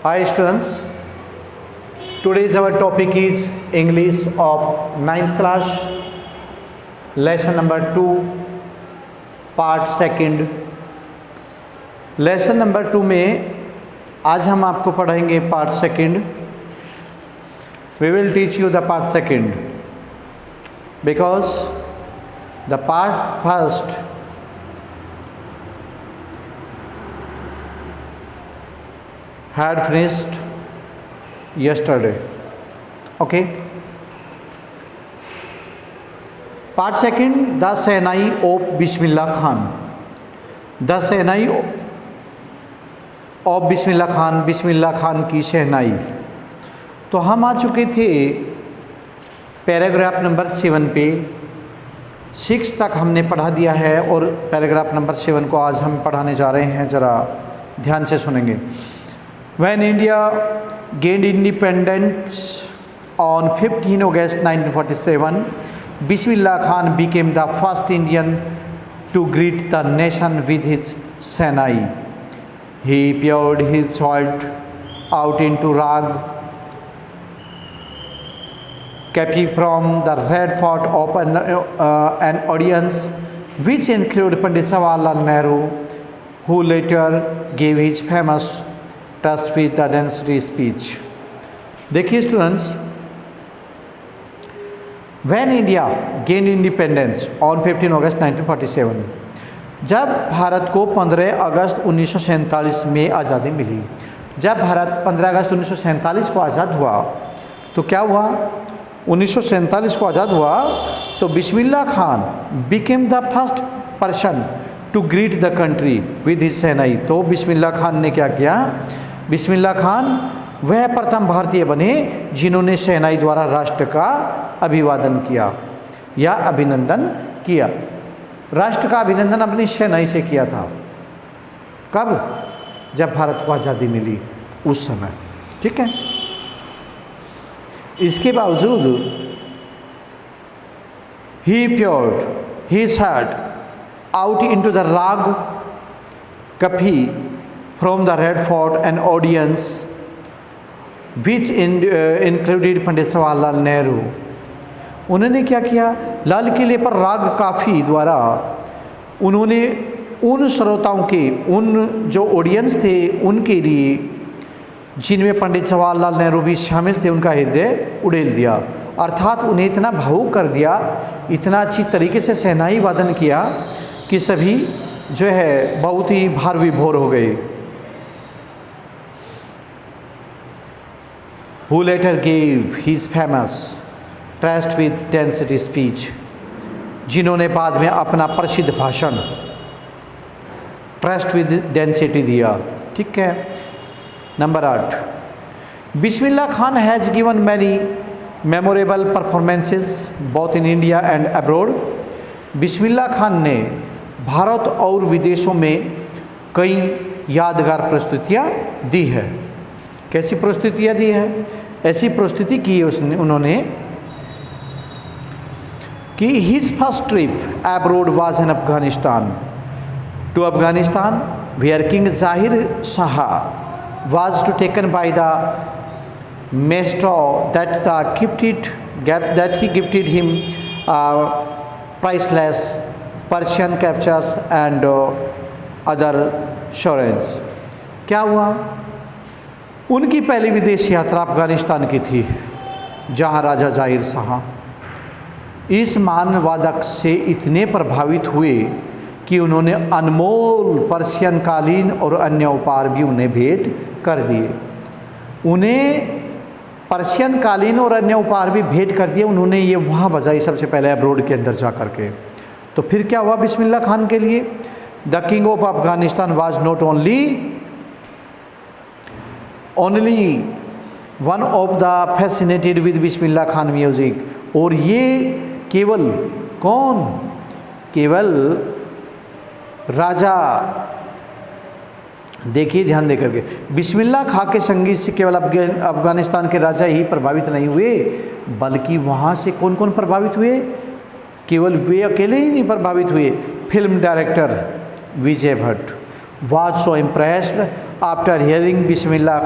Hi students, today's our topic is English of ninth class, lesson number 2, part second. Lesson number 2 में आज हम आपको पढ़ाएंगे part second. We will teach you the part second because the part first had finished yesterday. Okay. Part second, the Sainai of Bismillah Khan. The Sainai of Bismillah Khan, Bismillah Khan की शहनाई. तो हम आ चुके थे पैराग्राफ नंबर 7 पे. 6 तक हमने पढ़ा दिया है और पैराग्राफ नंबर 7 को आज हम पढ़ाने जा रहे हैं. ज़रा ध्यान से सुनेंगे. When India gained independence on 15 August 1947, Bismillah Khan became the first Indian to greet the nation with his Sainai. He poured his sword out into rag, keeping from the red fort of an audience, which included Pandit Jawaharlal Nehru, who later gave his famous tryst with the density speech. देखिए students, when India gain independence on 15 August 1947, जब भारत को 15 August 1947 में आज़ादी मिली. जब Bharat 15 August 1947 को आज़ाद हुआ तो क्या हुआ? 1947 को आज़ाद हुआ तो Bismillah Khan became the first person to greet the country with his shehnai. तो बिस्मिल्लाह खान ने क्या किया? बिस्मिल्लाह खान वह प्रथम भारतीय बने जिन्होंने सेनाई द्वारा राष्ट्र का अभिवादन किया या अभिनंदन किया. राष्ट्र का अभिनंदन अपनी सेनाई से किया था. कब? जब भारत को आज़ादी मिली उस समय. ठीक है. इसके बावजूद ही poured his heart out into the raag Kafi from the Red Fort, an audience which included Pandit Jawaharlal Nehru. उन्होंने क्या किया? लाल किले पर राग काफ़ी द्वारा उन्होंने उन श्रोताओं के, उन जो ऑडियंस थे उनके लिए, जिनमें पंडित जवाहरलाल नेहरू भी शामिल थे, उनका हृदय उड़ेल दिया. अर्थात उन्हें इतना भावुक कर दिया, इतना अच्छी तरीके से शहनाई वादन किया कि सभी जो है बहुत ही भार विभोर हो गए. Who later gave his famous trust with density speech, जिन्होंने बाद में अपना प्रसिद्ध भाषण ट्रस्ट विद डेंसिटी दिया. ठीक है. Number 8, Bismillah Khan has given many memorable performances both in India and abroad. Bismillah Khan ने भारत और विदेशों में कई यादगार प्रस्तुतियाँ दी है. कैसी प्रस्तुतियाँ दी है? ऐसी प्रस्तुति की उन्होंने कि his first trip abroad was in Afghanistan. To Afghanistan where king Zahir Shah was too taken by the maestro that he gifted him priceless Persian captures and other शोरेंस. क्या हुआ? उनकी पहली विदेश यात्रा अफगानिस्तान की थी, जहां राजा जाहिर शाह इस महान वादक से इतने प्रभावित हुए कि उन्होंने अनमोल पर्शियन कालीन और अन्य उपहार भी उन्हें भेंट कर दिए. उन्हें पर्शियन कालीन और अन्य उपहार भी भेंट कर दिए. उन्होंने ये वहाँ बजाई सबसे पहले अब्रोड के अंदर जा कर के. तो फिर क्या हुआ बिस्मिल्लाह खान के लिए? The king of Afghanistan was not only one of the fascinated with Bismillah Khan music. और ये केवल कौन? केवल राजा, देखिए ध्यान दे करके, बिस्मिल्लाह खां के संगीत से केवल अफगानिस्तान के राजा ही प्रभावित नहीं हुए, बल्कि वहाँ से कौन कौन प्रभावित हुए? केवल वे अकेले ही नहीं प्रभावित हुए. Film director Vijay Bhatt was so impressed After hearing Bismillah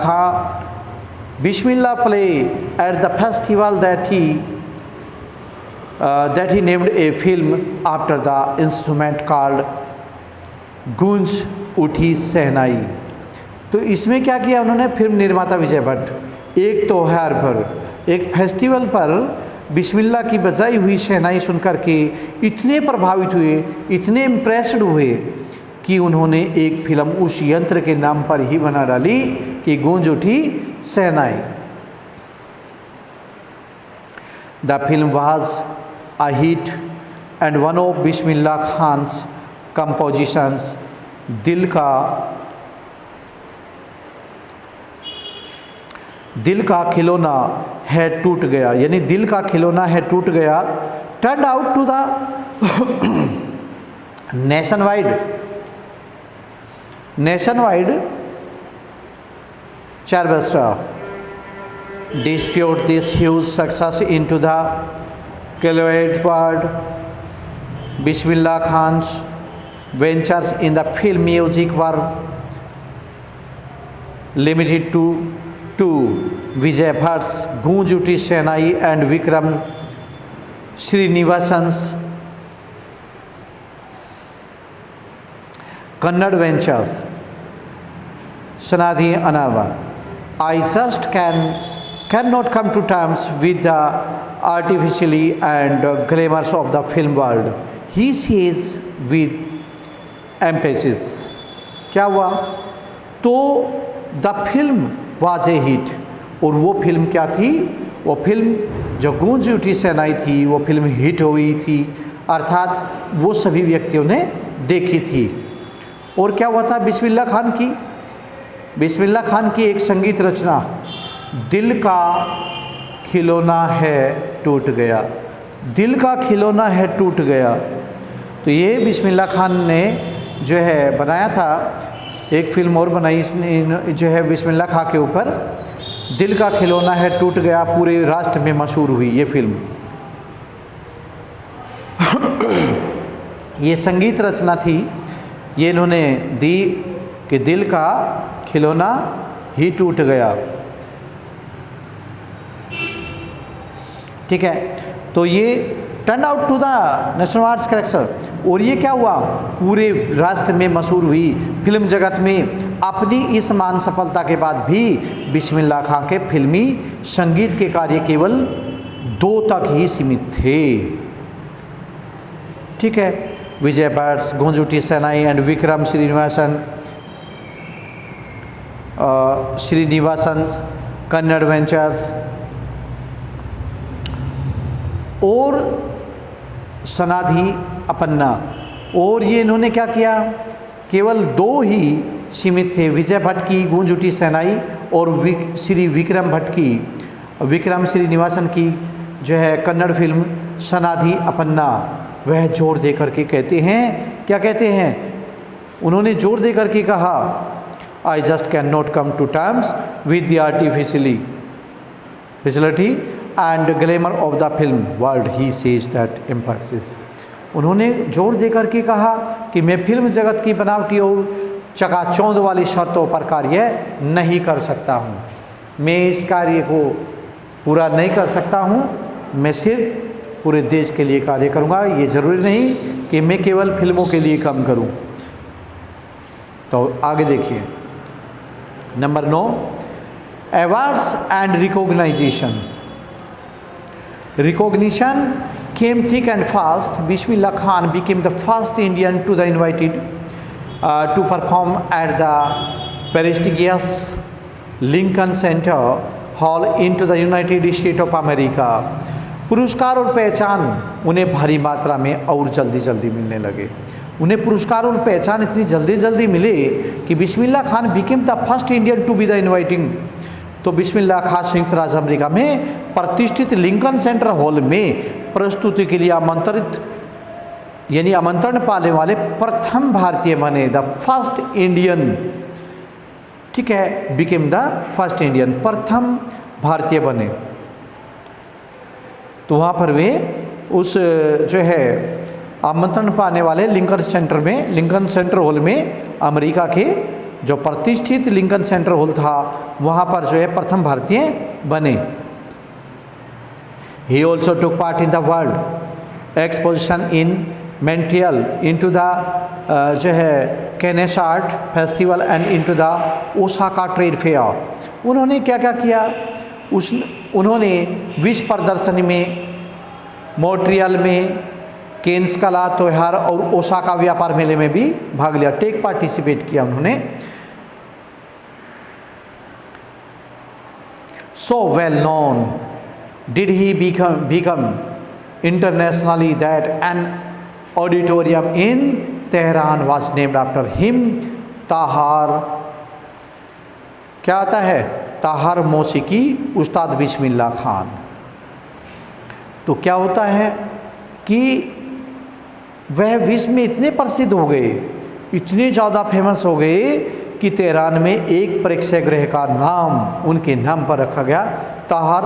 play at the festival that he named a film after the instrument called गूंज उठी सहनाई। तो इसमें क्या किया उन्होंने, फिल्म निर्माता विजय भट्ट एक त्योहार पर, एक फेस्टिवल पर बिस्मिल्लाह की बजाई हुई शहनाई सुनकर के इतने प्रभावित हुए, इतने इम्प्रेस्ड हुए कि उन्होंने एक फिल्म उस यंत्र के नाम पर ही बना डाली कि गूंज उठी shehnai. The film was a hit and one of Bismillah Khan's compositions, दिल का खिलौना है टूट गया, यानी दिल का खिलौना है टूट गया, turned out to the nationwide chartbuster, dispute this huge success into the Colloid world. Bismillah Khan's ventures in the film music were limited to Vijay Bhatt's Goonj Uthi Shehnai and Vikram Srinivasan's Kannada ventures. Sanadhi Anava, I just cannot come to terms with the artificially and glamours of the film world, he says with emphasis। क्या हुआ, तो the film was a hit, और वो film क्या थी, वो film जो गूंज उठी शहनाई थी वो फिल्म हिट हुई थी, अर्थात वो सभी व्यक्तियों ने देखी थी। और क्या हुआ था, बिस्मिल्लाह खान की एक संगीत रचना दिल का खिलौना है टूट गया, दिल का खिलौना है टूट गया। तो ये बिस्मिल्लाह खान ने जो है बनाया था, एक फिल्म और बनाई इसने जो है बिस्मिल्लाह खान के ऊपर, दिल का खिलौना है टूट गया, पूरे राष्ट्र में मशहूर हुई ये फिल्म। ये संगीत रचना थी, ये इन्होंने दी कि दिल का खिलौना ही टूट गया। ठीक है, तो ये turn out to the national arts character, और ये क्या हुआ, पूरे राष्ट्र में मशहूर हुई, फिल्म जगत में। अपनी इस मान सफलता के बाद भी बिस्मिल्लाह खान के फिल्मी संगीत के कार्य केवल 2 तक ही सीमित थे। ठीक है, विजय भट्ट, गूंज उठी शहनाई एंड विक्रम श्रीनिवासन कन्नड़ वेंचर्स और सनाधि अपन्ना, और ये इन्होंने क्या किया, केवल 2 ही सीमित थे, विजय भट्ट की गूंज उठी शहनाई और श्री विक्रम श्रीनिवासन की जो है कन्नड़ फिल्म सनाधि अपन्ना। वह जोर दे करके कहते हैं, क्या कहते हैं, उन्होंने जोर दे करके कहा, I just can not come to terms with the artificiality and glamour of the film world, he says that emphasis. उन्होंने जोर दे करके कहा कि मैं फिल्म जगत की बनावटी और चकाचौंध वाली शर्तों पर कार्य नहीं कर सकता हूँ, मैं इस कार्य को पूरा नहीं कर सकता हूँ, मैं सिर्फ पूरे देश के लिए कार्य करूँगा, ये ज़रूरी नहीं कि मैं केवल फिल्मों के लिए काम करूँ। तो आगे देखिए, number 9, awards and recognition. Recognition came thick and fast. Bismillah Khan became the first Indian to the invited to perform at the prestigious Lincoln Center Hall into the United States of America. पुरस्कार और पहचान उन्हें भारी मात्रा में और जल्दी मिलने लगे। उन्हें पुरस्कार और पहचान इतनी जल्दी मिले कि Bismillah Khan became the first Indian to be the inviting. तो बिस्मिल्लाह खान संयुक्त राज्य अमेरिका में प्रतिष्ठित लिंकन सेंटर हॉल में प्रस्तुति के लिए आमंत्रण पाने वाले प्रथम भारतीय बने, द फर्स्ट इंडियन। ठीक है, बिकेम द फर्स्ट इंडियन, प्रथम भारतीय बने। तो वहाँ पर वे उस जो है आमंत्रण पाने वाले लिंकन सेंटर हॉल में अमेरिका के जो प्रतिष्ठित लिंकन सेंटर हॉल था वहाँ पर जो है प्रथम भारतीय बने। He also took part in the world exposition in Montreal, into the जो है Kennesaart festival and into the Osaka trade fair. उन्होंने क्या क्या किया, उन्होंने विश्व प्रदर्शनी में, मॉन्ट्रियल में, केन्स कला त्योहार और ओसाका व्यापार मेले में भी भाग लिया, टेक पार्टिसिपेट किया उन्होंने। So well known did he become internationally that an auditorium in Tehran was named after him। ताहार क्या आता है, ताहार मौसीकी उस्ताद बिस्मिल्लाह खान। तो क्या होता है कि वह विश्व में इतने प्रसिद्ध हो गए, इतने ज़्यादा फेमस हो गए कि तेहरान में एक प्रेक्षागृह का नाम उनके नाम पर रखा गया, ताहार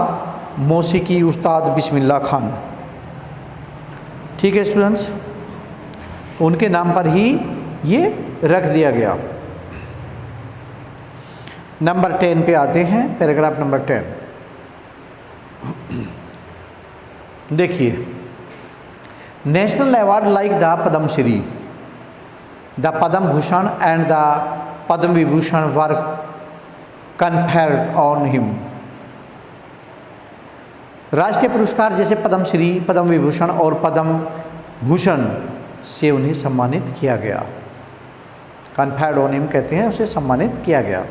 मौसीकी उस्ताद बिस्मिल्लाह खान। ठीक है स्टूडेंट्स, उनके नाम पर ही ये रख दिया गया। नंबर 10 पे आते हैं, पैराग्राफ नंबर 10। देखिए, national award like the Padmashri, the Padma Bhushan and the Padma Vibhushan were conferred on him. राष्ट्रीय पुरस्कार जैसे पद्मश्री, पद्म विभूषण और पद्म भूषण से उन्हें सम्मानित किया गया। कन्फर्ड ऑन हिम कहते हैं, उसे सम्मानित किया गया।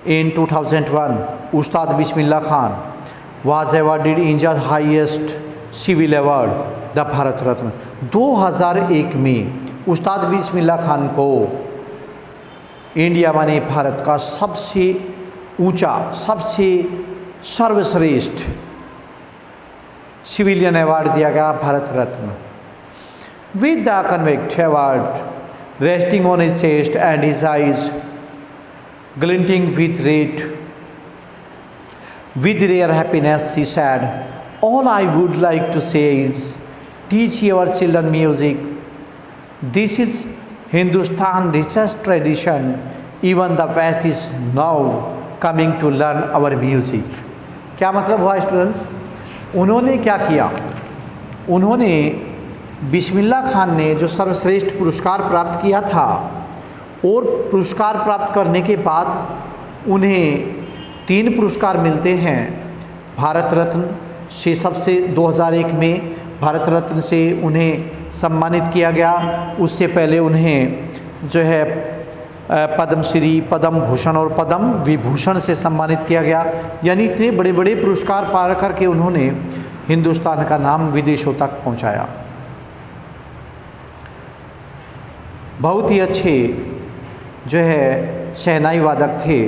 In 2001, Ustad Bismillah Khan was awarded India's highest civil award, the Bharat Ratna. 2001 में उस्ताद बिस्मिल्लाह खान को इंडिया माने भारत का सबसे ऊंचा, सबसे सर्वश्रेष्ठ सिविलियन अवार्ड दिया गया, Bharat Ratna. With the convect award resting on his chest and his eyes glinting with red, with rare happiness, he said, all I would like to say is, teach your children music. This is Hindustan richest tradition. Even the West is now coming to learn our music. क्या मतलब हुआ students? उन्होंने क्या किया, उन्होंने बिस्मिल्लाह खान ने जो सर्वश्रेष्ठ पुरस्कार प्राप्त किया था, और पुरस्कार प्राप्त करने के बाद उन्हें 3 पुरस्कार मिलते हैं। भारत रत्न से सबसे 2001 में भारत रत्न से उन्हें सम्मानित किया गया। उससे पहले उन्हें जो है पद्मश्री, पद्म भूषण और पद्म विभूषण से सम्मानित किया गया। यानी इतने बड़े बड़े पुरस्कार पा करके उन्होंने हिंदुस्तान का नाम विदेशों तक पहुंचाया। बहुत ही अच्छे जो है शहनाई वादक थे,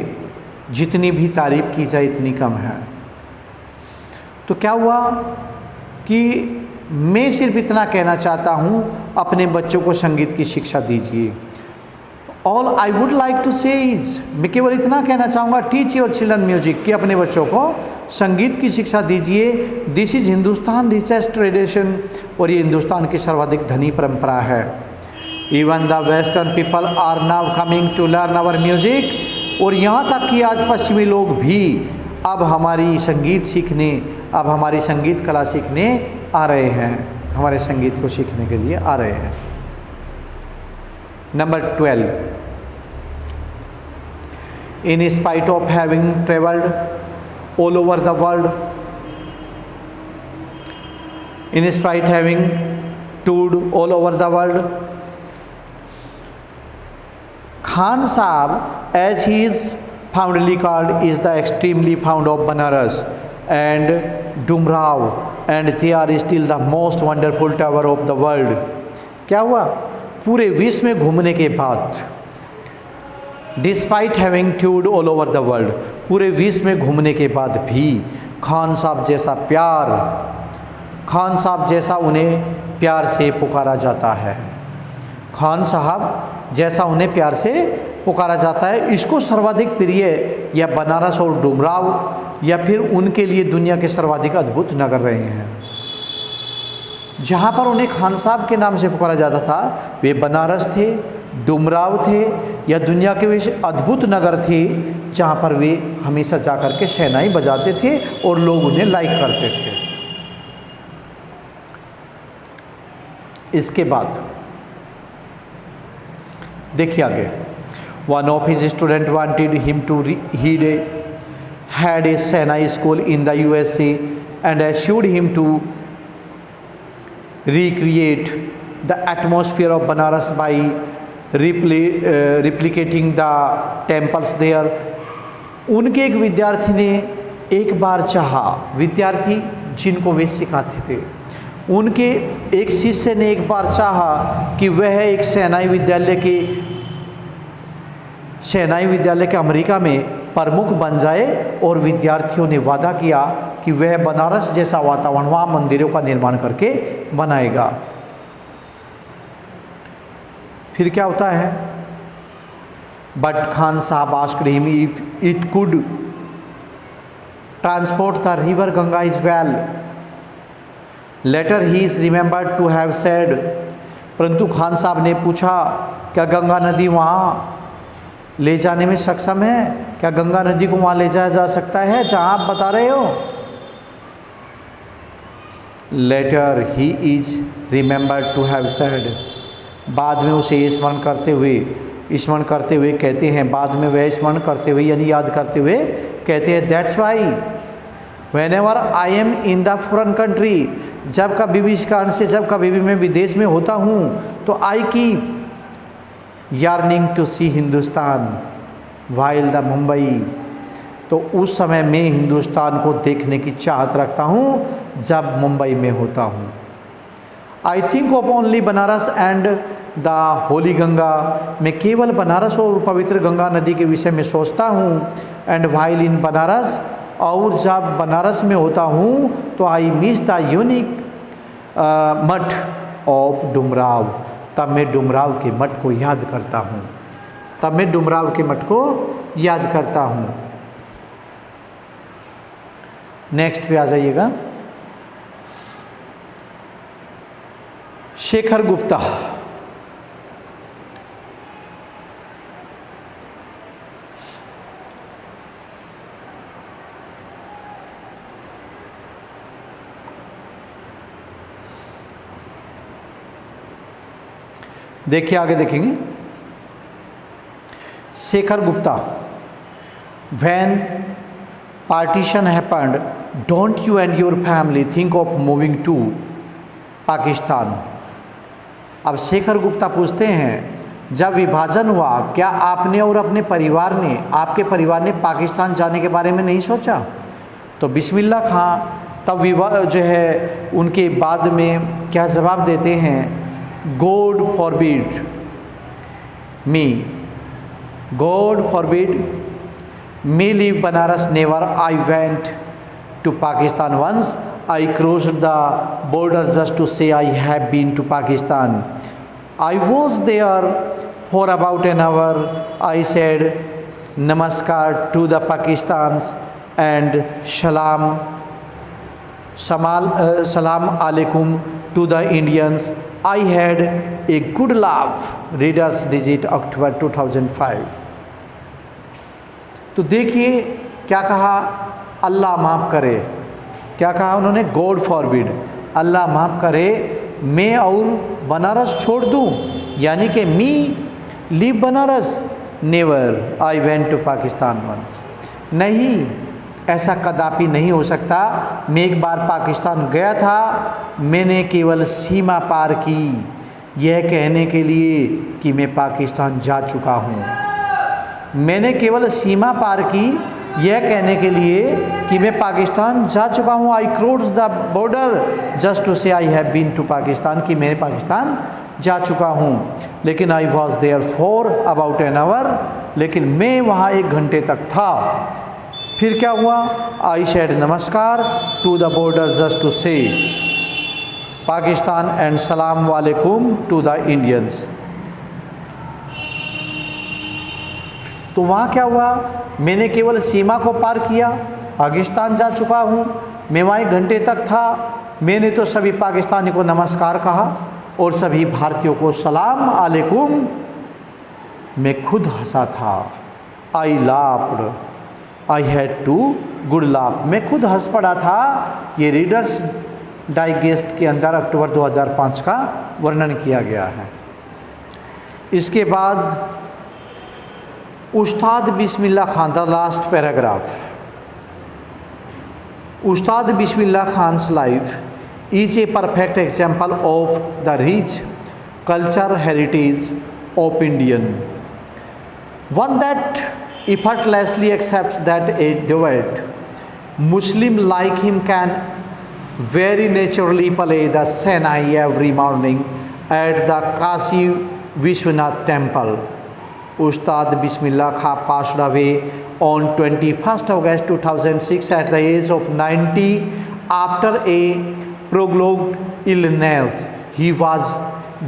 जितनी भी तारीफ़ की जाए इतनी कम है। तो क्या हुआ कि मैं सिर्फ इतना कहना चाहता हूँ, अपने बच्चों को संगीत की शिक्षा दीजिए। All I would like to say is, मैं केवल इतना कहना चाहूँगा, टीच योर चिल्ड्रन म्यूजिक, कि अपने बच्चों को संगीत की शिक्षा दीजिए। This is Hindustan richest tradition, और ये हिंदुस्तान की सर्वाधिक धनी परंपरा है। Even the western people are now coming to learn our music, और यहाँ तक कि आज पश्चिमी लोग भी अब हमारी संगीत सीखने, अब हमारी संगीत कला सीखने आ रहे हैं, हमारे संगीत को सीखने के लिए आ रहे हैं। Number 12, in spite of having traveled all over the world, in spite having toured all over the world, Khan Sahab, as he is fondly called, is the extremely fond of Banaras and Dumrao, and they are still the most wonderful tower of the world। क्या हुआ, पूरे विश्व में घूमने के बाद, despite having toured all over the world, पूरे विश्व में घूमने के बाद भी खान साहब जैसा प्यार, खान साहब जैसा उन्हें प्यार से पुकारा जाता है, खान साहब जैसा उन्हें प्यार से पुकारा जाता है। इसको सर्वाधिक प्रिय या बनारस और डुमराव, या फिर उनके लिए दुनिया के सर्वाधिक अद्भुत नगर रहे हैं। जहाँ पर उन्हें खान साहब के नाम से पुकारा जाता था, वे बनारस थे, डुमराव थे या दुनिया के वे अद्भुत नगर थे जहाँ पर वे हमेशा जाकर के शहनाई बजाते थे और लोग उन्हें लाइक करते थे। इसके बाद देखिए आगे, one of his student wanted him to heed had a Senai school in the USA and assured him to recreate the atmosphere of Banaras by replicating the temples there। उनके एक विद्यार्थी ने एक बार चाहा, विद्यार्थी जिनको वे सिखाते थे, उनके एक शिष्य ने एक बार चाहा कि वह एक सेनाई विद्यालय के अमेरिका में प्रमुख बन जाए और विद्यार्थियों ने वादा किया कि वह बनारस जैसा वातावरण वहाँ मंदिरों का निर्माण करके बनाएगा। फिर क्या होता है, but Khan Sahab asked him if it could transport the river Ganga is well. Later he is remembered to have said, परंतु खान साहब ने पूछा क्या गंगा नदी वहाँ ले जाने में सक्षम है, क्या गंगा नदी को वहाँ ले जाया जा सकता है जहाँ आप बता रहे हो। Later he is remembered to have said, बाद में उसे स्मरण करते हुए कहते हैं, बाद में वह स्मरण करते हुए यानी याद करते हुए कहते हैं, that's why whenever I am in the foreign country, जब कभी भी इस कारण से जब कभी भी मैं विदेश में होता हूँ तो I keep yearning to see Hindustan while the Mumbai, तो उस समय मैं हिंदुस्तान को देखने की चाहत रखता हूँ जब मुंबई में होता हूँ। I think of only Banaras and the Holi Ganga, मैं केवल बनारस और पवित्र गंगा नदी के विषय में सोचता हूँ। एंड वाइल इन बनारस, और जब बनारस में होता हूँ तो आई मिस द यूनिक मठ ऑफ डुमराव, तब मैं डुमराव के मठ को याद करता हूँ। नेक्स्ट पे आ जाइएगा, शेखर गुप्ता। देखिए आगे देखेंगे, Shekhar Gupta, when partition happened don't you and your family think of moving to Pakistan. अब शेखर गुप्ता पूछते हैं, जब विभाजन हुआ क्या आपने और अपने आपके परिवार ने पाकिस्तान जाने के बारे में नहीं सोचा? तो बिस्मिल्लाह खां तब उनके बाद में क्या जवाब देते हैं, God forbid me leave Banaras, never I went to Pakistan once, I crossed the border just to say I have been to Pakistan. I was there for about an hour, I said namaskar to the Pakistans and salam alaikum to the Indians. I had a good laugh. Reader's digit October 2005। तो देखिए क्या कहा, अल्लाह माफ़ करे, क्या कहा उन्होंने, God forbid, अल्लाह माफ़ करे मैं और बनारस छोड़ दूँ, यानी कि me leave Benaras, never I went to Pakistan once, नहीं ऐसा कदापि नहीं हो सकता, मैं एक बार पाकिस्तान गया था, मैंने केवल सीमा पार की यह कहने के लिए कि मैं पाकिस्तान जा चुका हूँ, मैंने केवल सीमा पार की यह कहने के लिए कि मैं पाकिस्तान जा चुका हूँ। I crossed the border just to say I have been to Pakistan, कि मैं पाकिस्तान जा चुका हूँ, लेकिन I was there for about an hour, लेकिन मैं वहाँ 1 घंटे तक था। फिर क्या हुआ, I said namaskar to the border just to say Pakistan and सलाम वालेकुम टू द इंडियंस। तो वहाँ क्या हुआ, मैंने केवल सीमा को पार किया, पाकिस्तान जा चुका हूँ, मैं वहाँ 1 घंटे तक था, मैंने तो सभी पाकिस्तानी को नमस्कार कहा और सभी भारतीयों को सलाम अलैकुम मैं खुद हंसा था। I laughed, I had to good laugh, मैं खुद हंस पड़ा था। ये रीडर्स डाइजेस्ट के अंदर अक्टूबर 2005 का वर्णन किया गया है। इसके बाद Ustad Bismillah Khan, the last paragraph. Ustad Bismillah Khan's life is a perfect example of the rich culture heritage of Indian, one that effortlessly accepts that a devout Muslim like him can very naturally play the Senai every morning at the Kashi Vishwanath temple. Ustad Bismillah Khan passed away on 21st August 2006 at the age of 90 after a prolonged illness. He was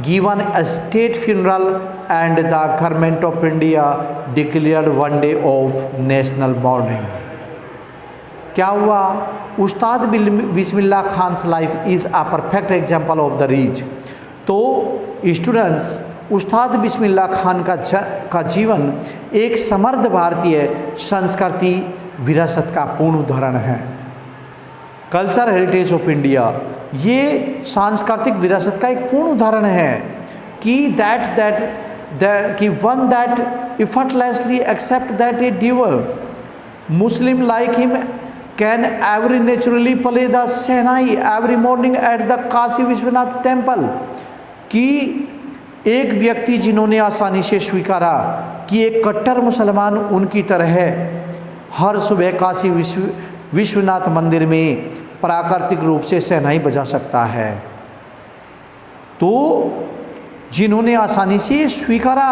given a state funeral and the government of India declared one day of national mourning. क्या हुआ? Ustad Bismillah Khan's life is a perfect example of the rich. तो students, Ustad Bismillah Khan का जीवन एक समृद्ध भारतीय संस्कृति विरासत का पूर्ण उदाहरण है। कल्चर हेरिटेज ऑफ इंडिया, ये सांस्कृतिक विरासत का एक पूर्ण उदाहरण है कि कि one that effortlessly accept that a devout Muslim like him can every naturally play the Senai every morning at the Kashi Vishwanath temple, कि एक व्यक्ति जिन्होंने आसानी से स्वीकारा कि एक कट्टर मुसलमान उनकी तरह हर सुबह काशी विश्वनाथ मंदिर में प्राकृतिक रूप से शहनाई बजा सकता है। तो जिन्होंने आसानी से स्वीकारा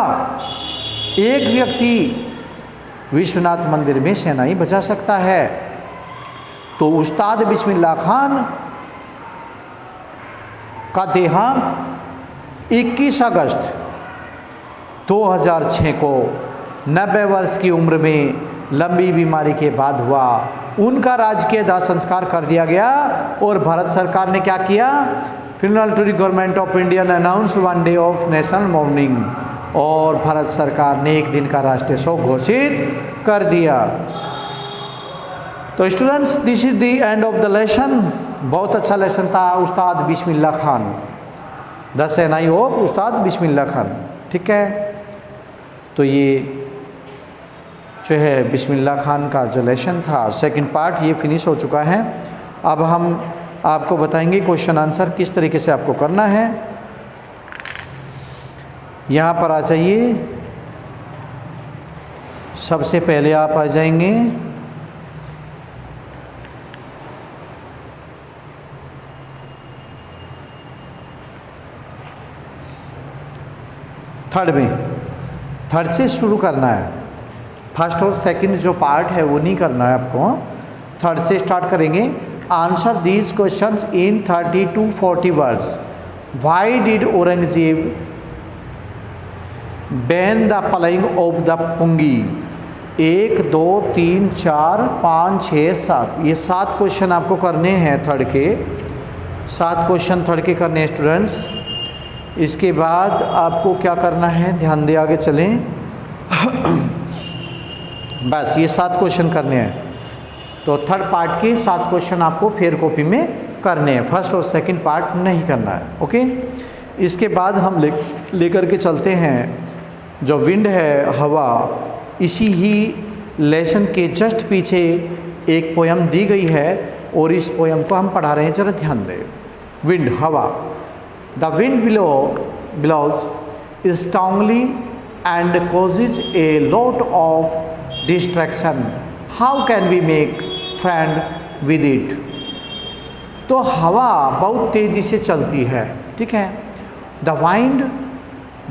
एक व्यक्ति विश्वनाथ मंदिर में शहनाई बजा सकता है, तो उस्ताद बिस्मिल्लाह खान का देहांत 21 अगस्त 2006 को 90 वर्ष की उम्र में लंबी बीमारी के बाद हुआ। उनका राजकीय दाह संस्कार कर दिया गया और भारत सरकार ने क्या किया? Funeral to the government of India announce one day of national mourning, और भारत सरकार ने एक दिन का राष्ट्रीय शोक घोषित कर दिया। तो students, this is the end of the lesson. बहुत अच्छा लेसन था उस्ताद बिस्मिल्लाह खान, द सेनाई ऑफ उस्ताद बिस्मिल्लाह खान। ठीक है, तो ये जो है बिस्मिल्लाह खान का जो लेसन था सेकंड पार्ट ये फिनिश हो चुका है। अब हम आपको बताएंगे क्वेश्चन आंसर किस तरीके से आपको करना है। यहाँ पर आ जाइए, सबसे पहले आप आ जाएंगे थर्ड में। थर्ड से शुरू करना है, फर्स्ट और सेकंड जो पार्ट है वो नहीं करना है आपको, थर्ड से स्टार्ट करेंगे। Answer these questions in 30 to 40 words. Why did Aurangzeb ban the playing of the pungi? 1 2 3 4 5 6 7, ये 7 क्वेश्चन आपको करने हैं थर्ड के, 7 क्वेश्चन थर्ड के करने हैं स्टूडेंट्स। इसके बाद आपको क्या करना है, ध्यान दे आगे चलें। बस ये 7 क्वेश्चन करने हैं, तो थर्ड पार्ट के 7 क्वेश्चन आपको फेयर कॉपी में करने हैं, फर्स्ट और सेकंड पार्ट नहीं करना है। ओके, इसके बाद हम लेकर के चलते हैं जो विंड है, हवा। इसी ही लेसन के जस्ट पीछे एक पोयम दी गई है और इस पोयम को हम पढ़ा रहे हैं, जरा ध्यान दें। विंड, हवा। The wind blows strongly and causes a lot of distraction. How can we make friend with it? तो हवा बहुत तेज़ी से चलती है, ठीक है। The wind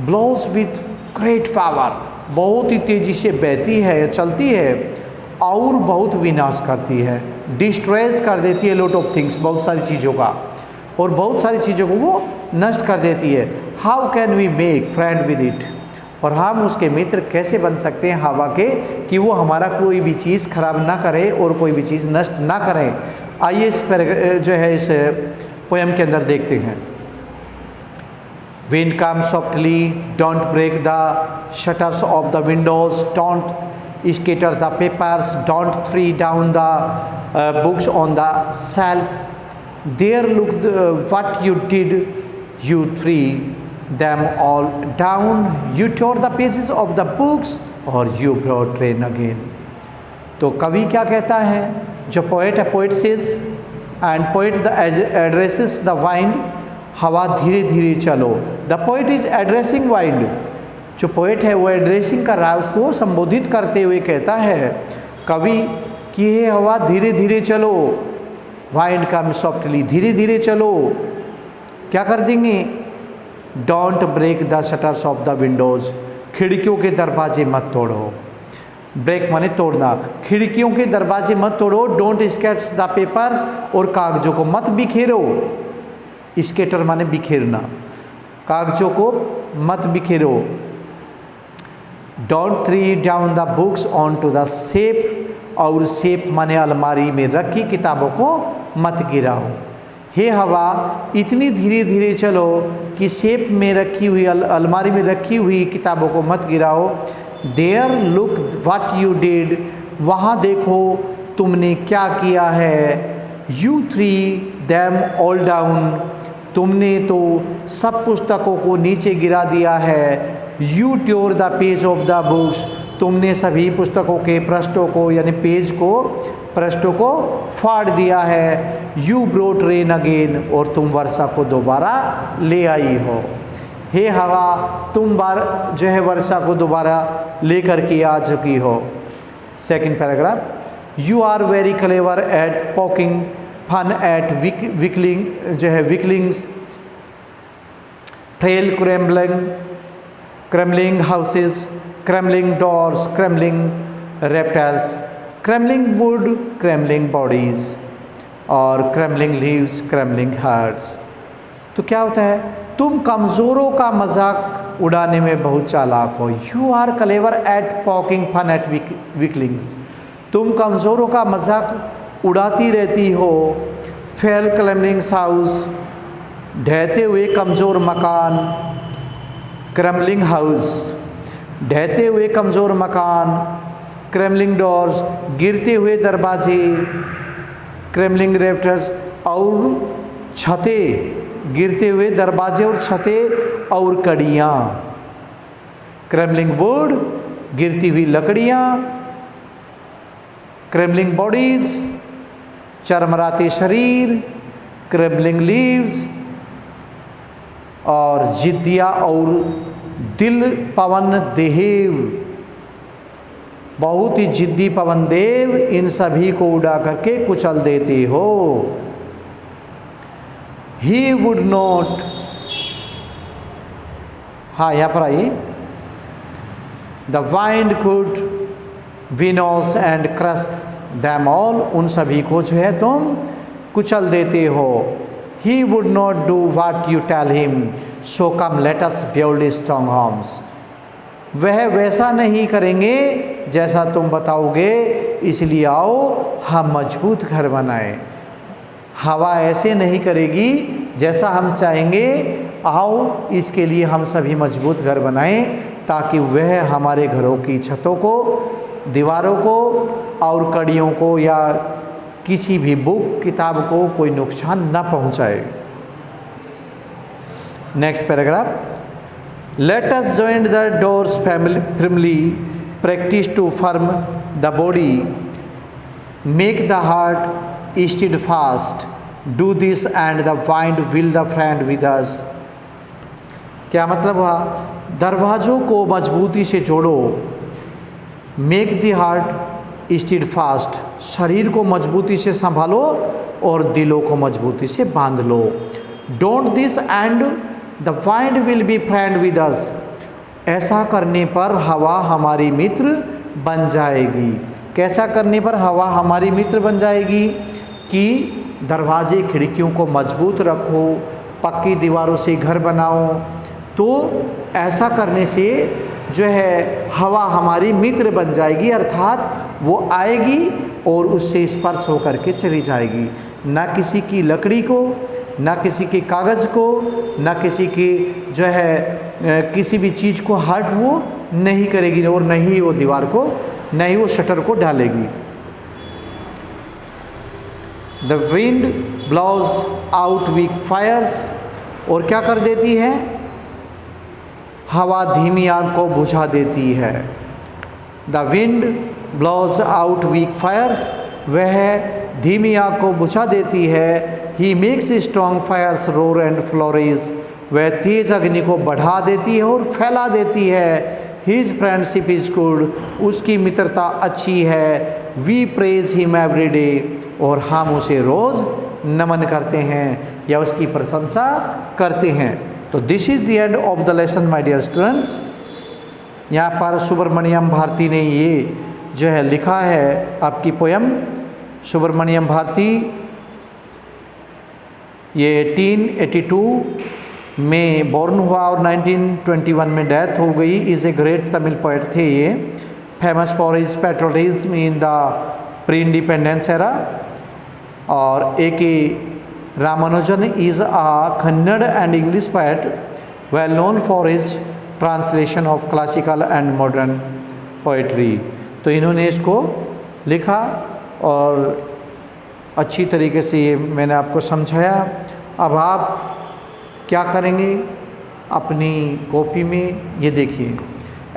blows with great power, बहुत ही तेज़ी से बहती है, चलती है और बहुत विनाश करती है, डिस्ट्रॉयज कर देती है लॉट ऑफ थिंग्स, बहुत सारी चीज़ों का, और बहुत सारी चीज़ों को वो नष्ट कर देती है। How can we make friend with it? और हम उसके मित्र कैसे बन सकते हैं हवा के, कि वो हमारा कोई भी चीज़ खराब ना करे और कोई भी चीज़ नष्ट ना करें। आइए इस पर जो है इस पोएम के अंदर देखते हैं। Wind comes softly, don't break the shutters of the windows, don't scatter the papers, don't throw down the books on the shelf. There, look what you did, you threw them all down, you tore the pages of the books, or you brought rain again. तो कवि क्या कहता है, जो poet है, poet says and poet the addresses the wind, हवा धीरे धीरे चलो. The poet is addressing wind. जो पोएट है वो एड्रेसिंग कर रहा है, उसको संबोधित करते हुए कहता है कवि कि ये हवा धीरे धीरे चलो. वाइंड कम सॉफ्टली, धीरे धीरे चलो. क्या कर देंगे? Don't break the shutters of the windows, खिड़कियों के दरवाजे मत तोड़ो. ब्रेक माने तोड़ना. खिड़कियों के दरवाजे मत तोड़ो. डोंट स्कैटर्स द पेपर्स, और कागजों को मत बिखेरो. स्केटर माने बिखेरना, कागजों को मत बिखेरो. Don't throw down the books on to the safe, और सेफ माने अलमारी में रखी किताबों को मत गिराओ. हे हवा इतनी धीरे धीरे चलो कि सेफ में रखी हुई अलमारी में रखी हुई किताबों को मत गिराओ. There look what you did, वहाँ देखो तुमने क्या किया है. You throw them all down, तुमने तो सब पुस्तकों को नीचे गिरा दिया है. You tore the page of the books, तुमने सभी पुस्तकों के पृष्ठों को यानी पेज को पृष्ठों को फाड़ दिया है. यू ब्रोट रेन अगेन, और तुम वर्षा को दोबारा ले आई हो. हे हवा तुम जो है वर्षा को दोबारा लेकर के आ चुकी हो. Second paragraph. You are very clever at poking fun at weakling, जो है weaklings, frail crumbling houses, crumbling doors, crumbling reptiles, crumbling wood, crumbling bodies, और क्रैम्बलिंग लीव्स, क्रैम्बलिंग हार्ट्स. तो क्या होता है? तुम कमज़ोरों का मजाक उड़ाने में बहुत चालाक हो. You are clever at poking fun at weaklings, तुम कमज़ोरों का मजाक उड़ाती रहती हो. फेल क्लैम्बलिंग हाउस, ढहते हुए कमज़ोर मकान. क्रैम्बलिंग हाउस, ढहते हुए कमज़ोर मकान. क्रैम्बलिंग डोर्स, गिरते हुए दरवाजे. क्रैम्बलिंग रेफ्टर्स, और छतें, गिरते हुए दरवाजे और छतें और कड़ियाँ. क्रैम्बलिंग वुड, गिरती हुई लकड़ियाँ. क्रैम्बलिंग बॉडीज, चरमराते शरीर. क्रैम्बलिंग लीव्स, और जिद्दिया और दिल पवन देव, बहुत ही जिद्दी पवन देव, इन सभी को उड़ा करके कुचल देते हो. He would not, हाँ यहाँ पर आइए. The wind could winnow and crush them all, उन सभी को जो है तुम कुचल देते हो. He would not do what you tell him, so come let us build strong homes. वह वैसा नहीं करेंगे जैसा तुम बताओगे, इसलिए आओ हम मजबूत घर बनाएं. हवा ऐसे नहीं करेगी जैसा हम चाहेंगे, आओ इसके लिए हम सभी मजबूत घर बनाएं, ताकि वह हमारे घरों की छतों को, दीवारों को और कड़ियों को या किसी भी बुक किताब को कोई नुकसान न पहुंचाए. Next paragraph. Let us join the doors firmly, practice to firm the body, make the heart steadfast. Do this and the wind will the friend with us. क्या मतलब हुआ? दरवाज़ों को मजबूती से जोड़ो. मेक द हार्ट स्टीडफास्ट, शरीर को मजबूती से संभालो और दिलों को मजबूती से बांध लो. Don't this and the wind will be friend with us, ऐसा करने पर हवा हमारी मित्र बन जाएगी. कैसा करने पर हवा हमारी मित्र बन जाएगी? कि दरवाजे खिड़कियों को मजबूत रखो, पक्की दीवारों से घर बनाओ. तो ऐसा करने से जो है हवा हमारी मित्र बन जाएगी, अर्थात वो आएगी और उससे स्पर्श होकर के चली जाएगी. ना किसी की लकड़ी को, ना किसी के कागज़ को, ना किसी की जो है किसी भी चीज़ को हर्ट वो नहीं करेगी और न ही वो दीवार को, न ही वो शटर को ढालेगी। The wind blows out weak fires, और क्या कर देती है, हवा धीमी आग को बुझा देती है। The wind blows out weak fires, वह धीमी आग को बुझा देती है। He makes strong fires roar and flourish, वह तेज अग्नि को बढ़ा देती है और फैला देती है। हिज फ्रेंडशिप इज गुड, उसकी मित्रता अच्छी है। We praise him every day, और हम उसे रोज़ नमन करते हैं या उसकी प्रशंसा करते हैं। तो this is the end of the lesson my dear students. यहाँ पर सुब्रमण्यम भारती ने ये जो है लिखा है आपकी पोयम। सुब्रमण्यम भारती ये 1882 में बॉर्न हुआ और 1921 में डेथ हो गई। Is a great Tamil poet थे ये, famous for his patriotism in the pre independence era. और ए के Ramanujan is a Kannada and English poet well known for his translation of classical and modern poetry. तो इन्होंने इसको लिखा और अच्छी तरीके से ये मैंने आपको समझाया। अब आप क्या करेंगे, अपनी कॉपी में ये देखिए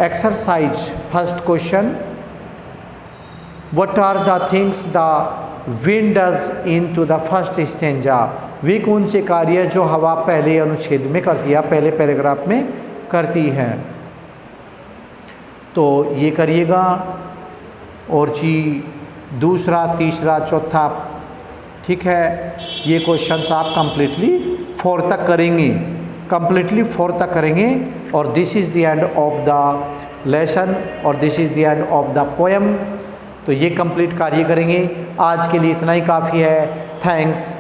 exercise first question, what are the things the wind does in to the first stanza, वे कौन से कार्य जो हवा पहले अनुच्छेद में करती है, पहले पैराग्राफ में करती है। तो ये करिएगा। और जी दूसरा, तीसरा, चौथा, ठीक है, ये क्वेश्चंस आप कंप्लीटली 4 तक करेंगे, कंप्लीटली 4 तक करेंगे। और this is the end of the lesson और this is the end of the poem. तो ये कंप्लीट कार्य करेंगे। आज के लिए इतना ही काफ़ी है। थैंक्स।